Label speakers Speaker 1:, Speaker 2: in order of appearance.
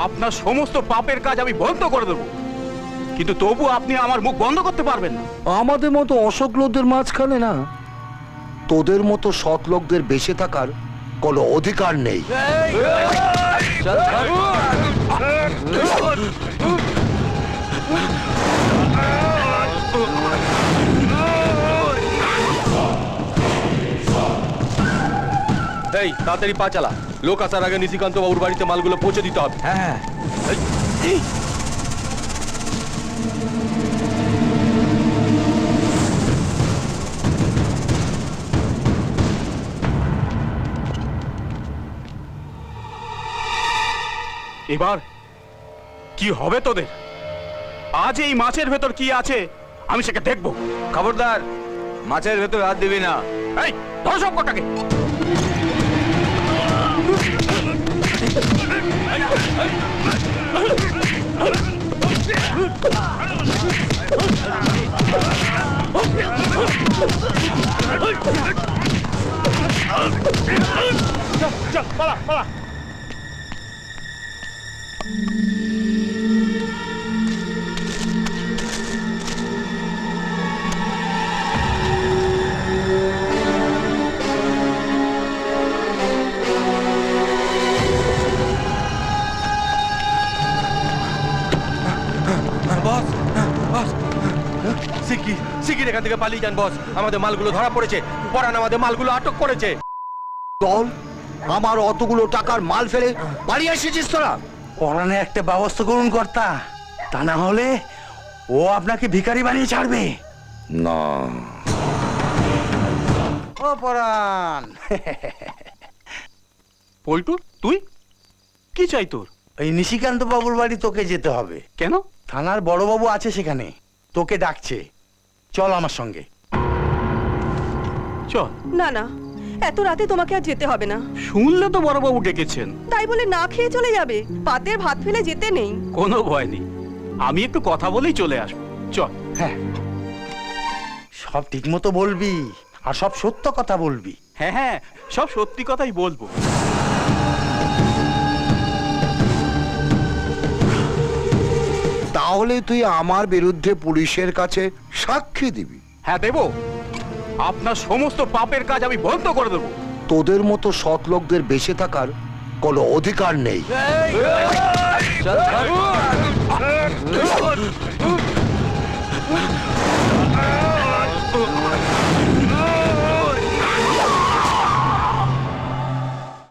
Speaker 1: আপনার সমস্ত পাপের কাজ আমি বন্ধ করে দেব, কিন্তু তবু আপনি আমার মুখ বন্ধ করতে পারবেন না।
Speaker 2: আমাদের মতো অসৎ লোকদের মাঝখানে না তোদের মতো সৎ লোকদের বেঁচে থাকার কোনো অধিকার নেই।
Speaker 3: এই তাড়াতাড়ি পা চালা, লোক আসার আগে নিশিকান্ত বাবুর বাড়িতে মালগুলো পৌঁছে দিতে হবে।
Speaker 2: হ্যাঁ
Speaker 1: এবার কি হবে তোদের? আজ এই মাছের ভেতর কি আছে আমি সেটা দেখবো।
Speaker 4: খবরদার, মাছের ভেতর হাত দিবি না।
Speaker 1: এই ধর সব কটাকে। চল পালা পালা।
Speaker 3: বস, বস, শিগগির এখান থেকে পালিয়ে যান বস। আমাদের মালগুলো ধরা পড়েছে, পরান আমাদের মালগুলো আটক করেছে।
Speaker 2: চল, আমার অতগুলো টাকার মাল ফেলে বাড়ি এসেছিস তোরা?
Speaker 5: পরানে একটা ব্যবস্থা করুন কর্তা, তা না হলে ও আপনাকে ভিখারি বানিয়ে ছাড়বে।
Speaker 2: না,
Speaker 5: ও পরান,
Speaker 1: পল্টু তুই কি চাই তোর?
Speaker 5: ওই নিশিকান্ত বাবুর বাড়ি তোকে যেতে হবে।
Speaker 1: কেন?
Speaker 5: থানার বড়বাবু আছে সেখানে, তোকে ডাকছে, চল আমার সঙ্গে।
Speaker 1: চল।
Speaker 6: না না, এত রাতে তোমাকে আর যেতে হবে না।
Speaker 1: শুনলে তো বড়বাবু ডেকেছেন।
Speaker 6: তাই বলে না খেয়ে চলে যাবে? পাতের ভাত ফেলে যেতে নেই।
Speaker 1: কোনো ভয় নেই, আমি একটু কথা বলেই চলে আসবো। চল।
Speaker 5: হ্যাঁ, সব ঠিক মতো বলবি আর সব সত্য কথা বলবি।
Speaker 1: হ্যাঁ হ্যাঁ, সব সত্যি কথাই বলবো।
Speaker 2: তাহলে তুই আমার বিরুদ্ধে পুলিশের কাছে সাক্ষী দিবি?
Speaker 1: হ্যাঁ দেবো, আপনার সমস্ত পাপের কাজ আমি বন্ধ করে দেবো।
Speaker 2: তোদের মতো সৎ লোকদের বেঁচে থাকার কোনো অধিকার নেই।